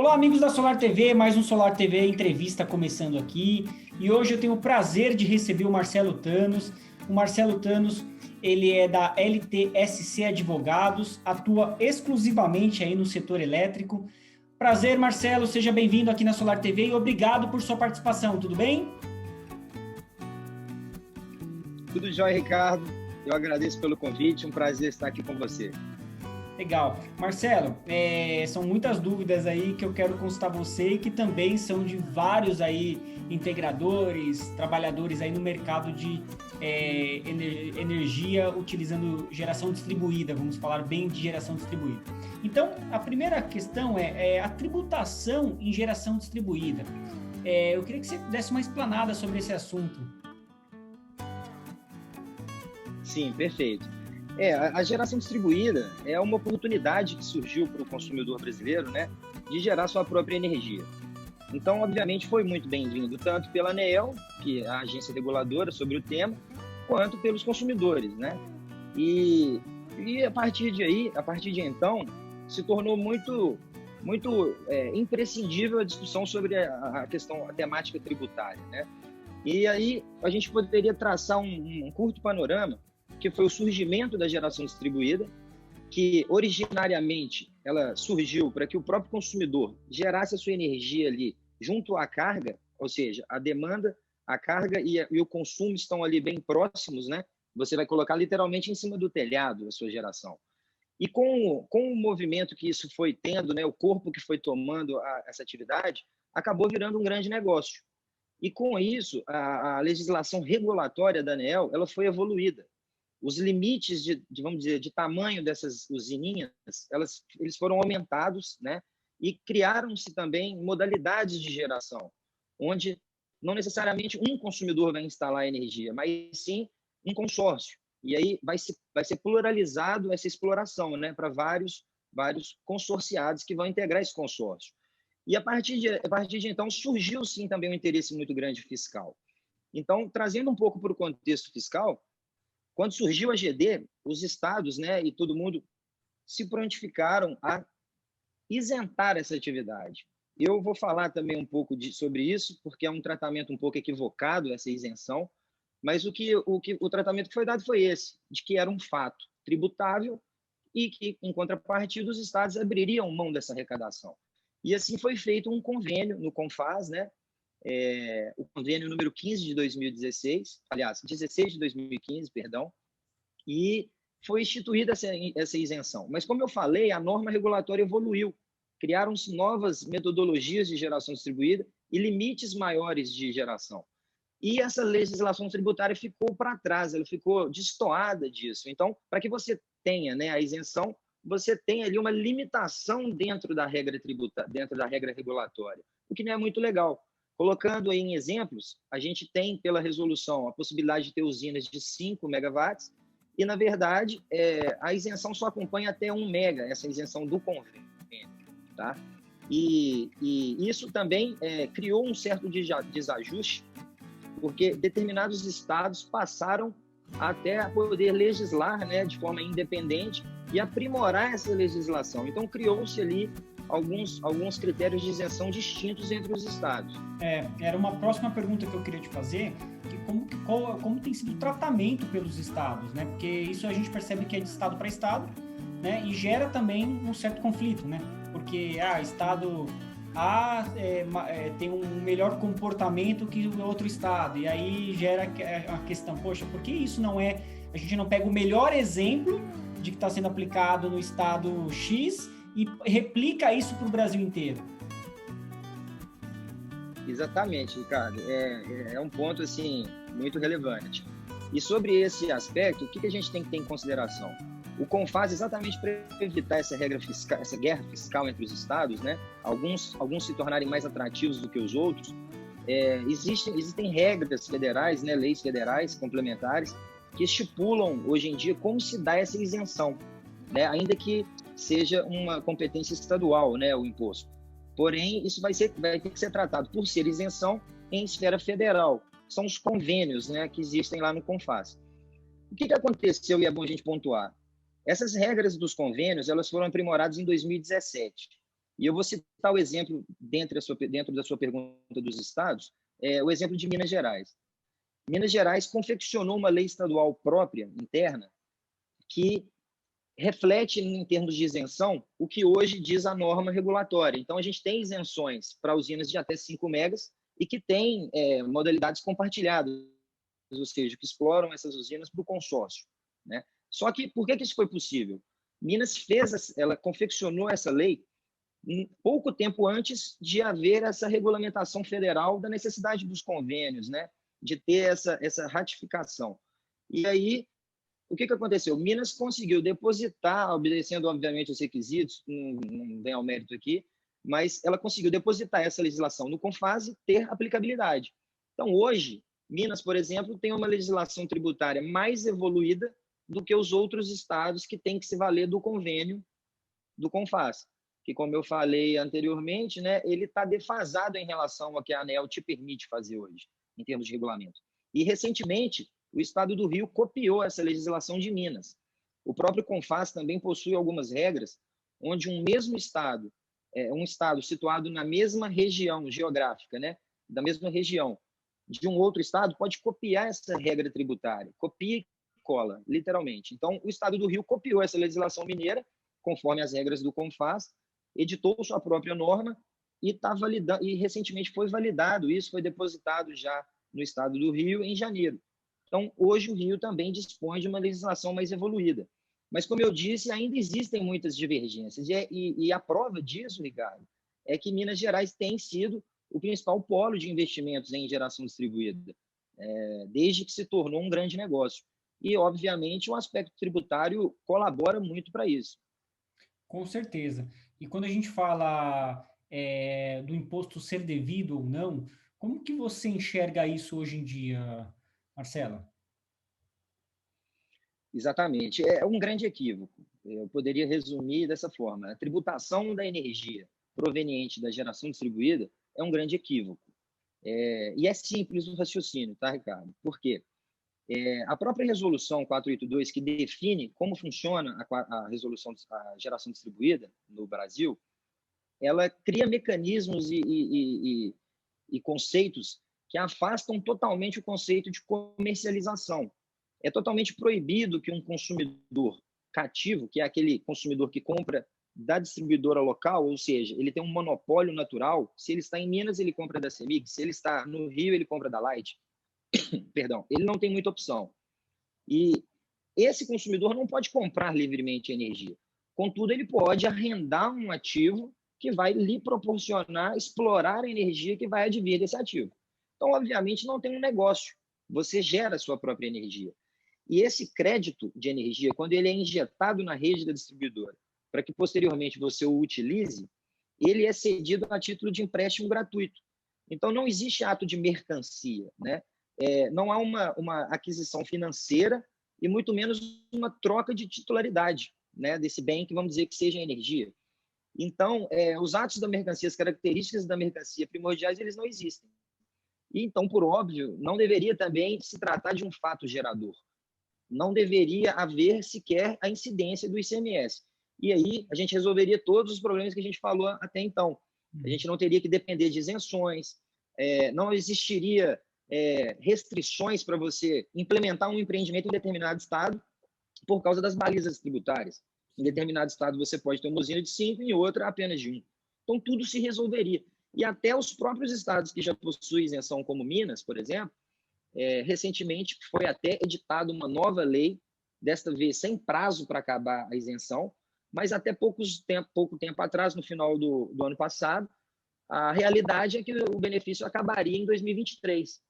Olá, amigos da Solar TV, mais um Solar TV entrevista começando aqui. E hoje eu tenho o prazer de receber o Marcelo Thanos. O Marcelo Thanos, ele é da LTSC Advogados, atua exclusivamente aí no setor elétrico. Prazer, Marcelo, seja bem-vindo aqui na Solar TV e obrigado por sua participação, tudo bem? Tudo jóia, Ricardo. Eu agradeço pelo convite, um prazer estar aqui com você. Legal. Marcelo, são muitas dúvidas aí que eu quero consultar você e que também são de vários aí integradores, trabalhadores aí no mercado de energia utilizando geração distribuída, vamos falar bem de geração distribuída. Então, a primeira questão é a tributação em geração distribuída. Eu queria que você desse uma explanada sobre esse assunto. Sim, perfeito. A geração distribuída é uma oportunidade que surgiu para o consumidor brasileiro, né, de gerar sua própria energia. Então, obviamente, foi muito bem-vindo, tanto pela ANEEL, que é a agência reguladora sobre o tema, quanto pelos consumidores, né? E a partir de então, se tornou muito imprescindível a discussão sobre a temática tributária, né? E aí a gente poderia traçar um curto panorama, que foi o surgimento da geração distribuída, que originariamente ela surgiu para que o próprio consumidor gerasse a sua energia ali junto à carga, ou seja, a demanda, a carga e o consumo estão ali bem próximos, né? Você vai colocar literalmente em cima do telhado a sua geração. E com o movimento que isso foi tendo, né, o corpo que foi tomando essa atividade, acabou virando um grande negócio. E com isso, a legislação regulatória da ANEEL, ela foi evoluída. Os limites vamos dizer, de tamanho dessas usininhas, eles foram aumentados, né? E criaram-se também modalidades de geração, onde não necessariamente um consumidor vai instalar a energia, mas sim um consórcio. E aí vai ser pluralizado essa exploração, né? Para vários consorciados que vão integrar esse consórcio. E a partir de então surgiu sim também um interesse muito grande fiscal. Então, trazendo um pouco para o contexto fiscal, quando surgiu a GD, os estados, né, e todo mundo se prontificaram a isentar essa atividade. Eu vou falar também um pouco sobre isso, porque é um tratamento um pouco equivocado, essa isenção, mas o tratamento que foi dado foi esse, de que era um fato tributável e que, em contrapartida, os estados abririam mão dessa arrecadação. E assim foi feito um convênio no CONFAS, né, o convênio número 15 de 2016, aliás, 16 de 2015, perdão, e foi instituída essa isenção. Mas, como eu falei, a norma regulatória evoluiu, criaram-se novas metodologias de geração distribuída e limites maiores de geração. E essa legislação tributária ficou para trás, ela ficou destoada disso. Então, para que você tenha, né, a isenção, você tem ali uma limitação dentro da regra tributária, dentro da regra regulatória, o que não é muito legal. Colocando aí em exemplos, a gente tem, pela resolução, a possibilidade de ter usinas de 5 megawatts e, na verdade, a isenção só acompanha até 1 mega, essa isenção do convênio. Tá? E isso também criou um certo desajuste, porque determinados estados passaram até a poder legislar, né, de forma independente e aprimorar essa legislação. Então, criou-se ali alguns critérios de isenção distintos entre os estados. Era uma próxima pergunta que eu queria te fazer, que como tem sido o tratamento pelos estados, né? Porque isso a gente percebe que é de estado para estado, né? E gera também um certo conflito, né? Porque estado A tem um melhor comportamento que o outro estado, e aí gera a questão, poxa, por que isso a gente não pega o melhor exemplo de que está sendo aplicado no estado X e replica isso para o Brasil inteiro? Exatamente, Ricardo. É um ponto assim, muito relevante. E sobre esse aspecto, o que a gente tem que ter em consideração? O CONFAS, exatamente para evitar essa guerra fiscal entre os estados, né? Alguns se tornarem mais atrativos do que os outros, existem regras federais, né? Leis federais complementares, que estipulam, hoje em dia, como se dá essa isenção, né? Ainda que seja uma competência estadual, né, o imposto. Porém, isso vai ter que ser tratado, por ser isenção, em esfera federal. São os convênios, né, que existem lá no CONFAS. O que aconteceu, e é bom a gente pontuar? Essas regras dos convênios, elas foram aprimoradas em 2017. E eu vou citar o exemplo, dentro da sua pergunta dos estados, o exemplo de Minas Gerais. Minas Gerais confeccionou uma lei estadual própria, interna, que reflete, em termos de isenção, o que hoje diz a norma regulatória. Então, a gente tem isenções para usinas de até 5 megas e que tem modalidades compartilhadas, ou seja, que exploram essas usinas para o consórcio, né? Só que, por que isso foi possível? Minas ela confeccionou essa lei pouco tempo antes de haver essa regulamentação federal da necessidade dos convênios, né? De ter essa ratificação. E aí, o que aconteceu? Minas conseguiu depositar, obedecendo, obviamente, os requisitos, não vem ao mérito aqui, mas ela conseguiu depositar essa legislação no CONFAS e ter aplicabilidade. Então, hoje, Minas, por exemplo, tem uma legislação tributária mais evoluída do que os outros estados que têm que se valer do convênio do CONFAS, que, como eu falei anteriormente, né, ele está defasado em relação ao que a ANEEL te permite fazer hoje, em termos de regulamento. E, recentemente, o estado do Rio copiou essa legislação de Minas. O próprio CONFAS também possui algumas regras onde um mesmo estado, um estado situado na mesma região geográfica, né, da mesma região, de um outro estado, pode copiar essa regra tributária. Copia e cola, literalmente. Então, o estado do Rio copiou essa legislação mineira, conforme as regras do CONFAS, editou sua própria norma e está validando, e recentemente foi validado, isso foi depositado já no estado do Rio em janeiro. Então, hoje o Rio também dispõe de uma legislação mais evoluída. Mas, como eu disse, ainda existem muitas divergências. E a prova disso, Ricardo, é que Minas Gerais tem sido o principal polo de investimentos em geração distribuída, desde que se tornou um grande negócio. E, obviamente, o aspecto tributário colabora muito para isso. Com certeza. E quando a gente fala do imposto ser devido ou não, como que você enxerga isso hoje em dia, Marcela? Exatamente. É um grande equívoco. Eu poderia resumir dessa forma. A tributação da energia proveniente da geração distribuída é um grande equívoco. E é simples o raciocínio, tá, Ricardo? Por quê? A própria resolução 482, que define como funciona a geração distribuída no Brasil, ela cria mecanismos e conceitos que afastam totalmente o conceito de comercialização. É totalmente proibido que um consumidor cativo, que é aquele consumidor que compra da distribuidora local, ou seja, ele tem um monopólio natural. Se ele está em Minas, ele compra da CEMIG. Se ele está no Rio, ele compra da Light. Perdão, ele não tem muita opção. E esse consumidor não pode comprar livremente energia. Contudo, ele pode arrendar um ativo que vai lhe proporcionar explorar a energia que vai advir desse ativo. Então, obviamente, não tem um negócio. Você gera a sua própria energia. E esse crédito de energia, quando ele é injetado na rede da distribuidora, para que posteriormente você o utilize, ele é cedido a título de empréstimo gratuito. Então, não existe ato de mercancia, né? Não há uma aquisição financeira e muito menos uma troca de titularidade, né, desse bem que vamos dizer que seja energia. Então, os atos da mercancia, as características da mercancia primordiais, eles não existem. E, então, por óbvio, não deveria também se tratar de um fato gerador. Não deveria haver sequer a incidência do ICMS. E aí a gente resolveria todos os problemas que a gente falou até então. A gente não teria que depender de isenções, não existiria restrições para você implementar um empreendimento em determinado estado por causa das balizas tributárias. Em determinado estado você pode ter uma usina de 5, em outra apenas de 1. Então tudo se resolveria. E até os próprios estados que já possuem isenção, como Minas, por exemplo, recentemente foi até editada uma nova lei, desta vez sem prazo para acabar a isenção, mas até pouco tempo atrás, no final do ano passado, a realidade é que o benefício acabaria em 2023.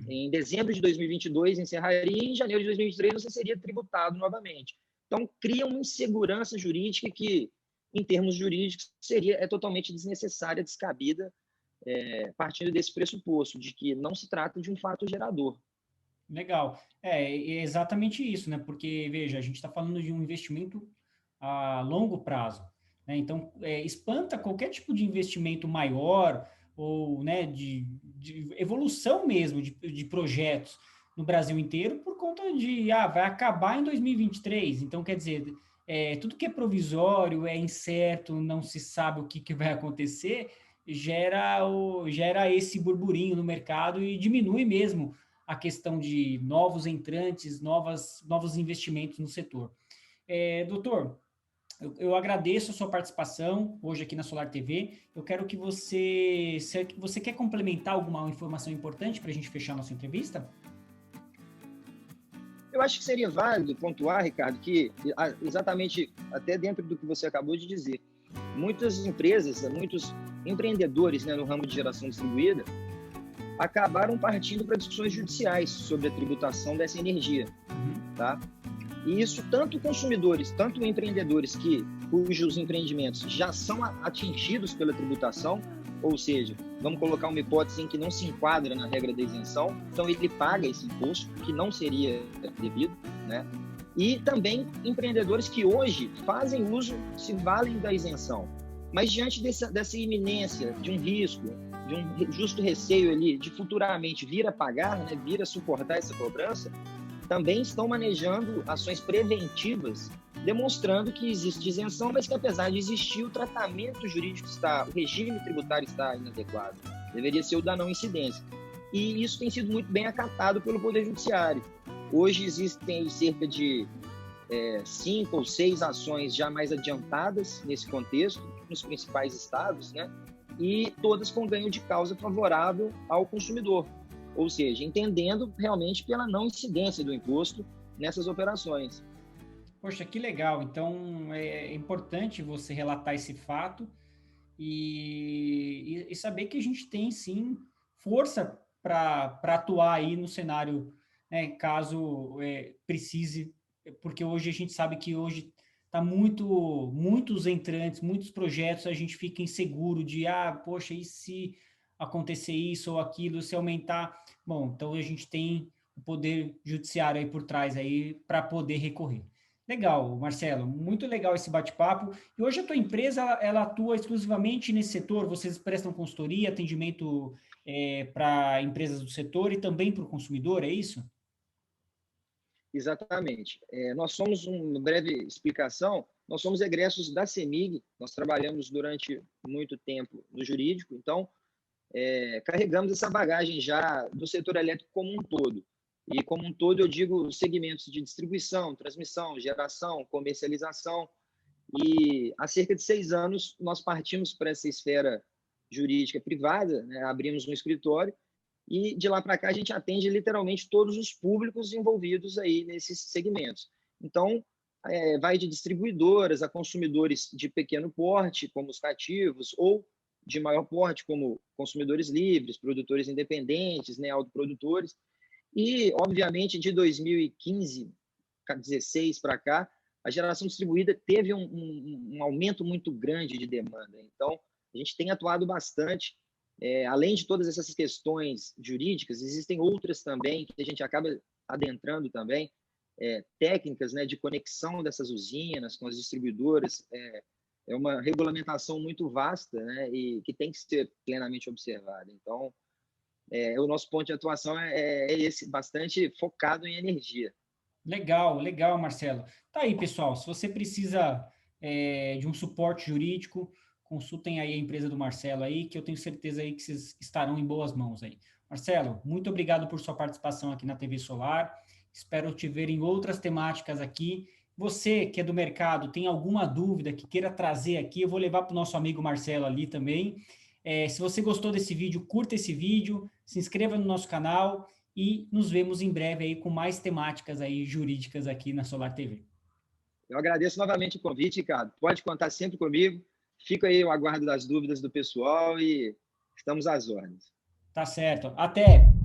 Em dezembro de 2022 encerraria e em janeiro de 2023 você seria tributado novamente. Então, cria uma insegurança jurídica que, em termos jurídicos, é totalmente desnecessária, descabida, partindo desse pressuposto de que não se trata de um fato gerador. Legal. É exatamente isso, né? Porque, veja, a gente está falando de um investimento a longo prazo, né? Então, espanta qualquer tipo de investimento maior ou, né, de evolução mesmo de projetos no Brasil inteiro por conta de, vai acabar em 2023. Então, quer dizer, tudo que é provisório, é incerto, não se sabe o que vai acontecer, gera esse burburinho no mercado e diminui mesmo a questão de novos entrantes, novos investimentos no setor. Doutor, eu agradeço a sua participação hoje aqui na Solar TV. Eu quero que você quer complementar alguma informação importante para a gente fechar a nossa entrevista? Eu acho que seria válido pontuar, Ricardo, que exatamente até dentro do que você acabou de dizer, muitas empresas, muitos empreendedores, né, no ramo de geração distribuída acabaram partindo para discussões judiciais sobre a tributação dessa energia, tá? E isso tanto consumidores, tanto empreendedores cujos empreendimentos já são atingidos pela tributação, ou seja, vamos colocar uma hipótese em que não se enquadra na regra da isenção, então ele paga esse imposto, que não seria devido, né? E também empreendedores que hoje fazem uso, se valem da isenção. Mas diante dessa iminência de um risco, de um justo receio ali de futuramente vir a pagar, né, vir a suportar essa cobrança, também estão manejando ações preventivas, demonstrando que existe isenção, mas que apesar de existir, o tratamento jurídico o regime tributário está inadequado. Deveria ser o da não incidência. E isso tem sido muito bem acatado pelo Poder Judiciário. Hoje existem cerca de 5 ou 6 ações já mais adiantadas nesse contexto, nos principais estados, né? E todas com ganho de causa favorável ao consumidor. Ou seja, entendendo realmente pela não incidência do imposto nessas operações. Poxa, que legal. Então, é importante você relatar esse fato e saber que a gente tem, sim, força para atuar aí no cenário, né, caso precise, porque hoje a gente sabe que hoje está muitos entrantes, muitos projetos, a gente fica inseguro de, poxa, e se acontecer isso ou aquilo, se aumentar? Bom, então a gente tem o poder judiciário aí por trás aí para poder recorrer. Legal, Marcelo, muito legal esse bate-papo. E hoje a tua empresa, ela atua exclusivamente nesse setor? Vocês prestam consultoria, atendimento para empresas do setor e também para o consumidor, é isso? Exatamente. Nós somos, uma breve explicação, nós somos egressos da CEMIG, nós trabalhamos durante muito tempo no jurídico, então carregamos essa bagagem já do setor elétrico como um todo. E como um todo eu digo segmentos de distribuição, transmissão, geração, comercialização. E há cerca de 6 anos nós partimos para essa esfera jurídica privada, né? Abrimos um escritório e de lá para cá a gente atende literalmente todos os públicos envolvidos aí nesses segmentos. Então, vai de distribuidoras a consumidores de pequeno porte, como os cativos, ou de maior porte, como consumidores livres, produtores independentes, né, autoprodutores. E, obviamente, de 2015, 2016 para cá, a geração distribuída teve um aumento muito grande de demanda. Então, a gente tem atuado bastante. Além de todas essas questões jurídicas, existem outras também que a gente acaba adentrando também, técnicas, né, de conexão dessas usinas com as distribuidoras. É uma regulamentação muito vasta, né, e que tem que ser plenamente observada. Então, o nosso ponto de atuação é esse, bastante focado em energia. Legal, legal, Marcelo. Tá aí, pessoal. Se você precisa de um suporte jurídico, consultem aí a empresa do Marcelo aí, que eu tenho certeza aí que vocês estarão em boas mãos aí. Marcelo, muito obrigado por sua participação aqui na TV Solar. Espero te ver em outras temáticas aqui. Você que é do mercado, tem alguma dúvida que queira trazer aqui, eu vou levar para o nosso amigo Marcelo ali também. Se você gostou desse vídeo, curta esse vídeo, se inscreva no nosso canal e nos vemos em breve aí com mais temáticas aí jurídicas aqui na Solar TV. Eu agradeço novamente o convite, Ricardo. Pode contar sempre comigo. Fico aí ao aguardo das dúvidas do pessoal e estamos às ordens. Tá certo. Até!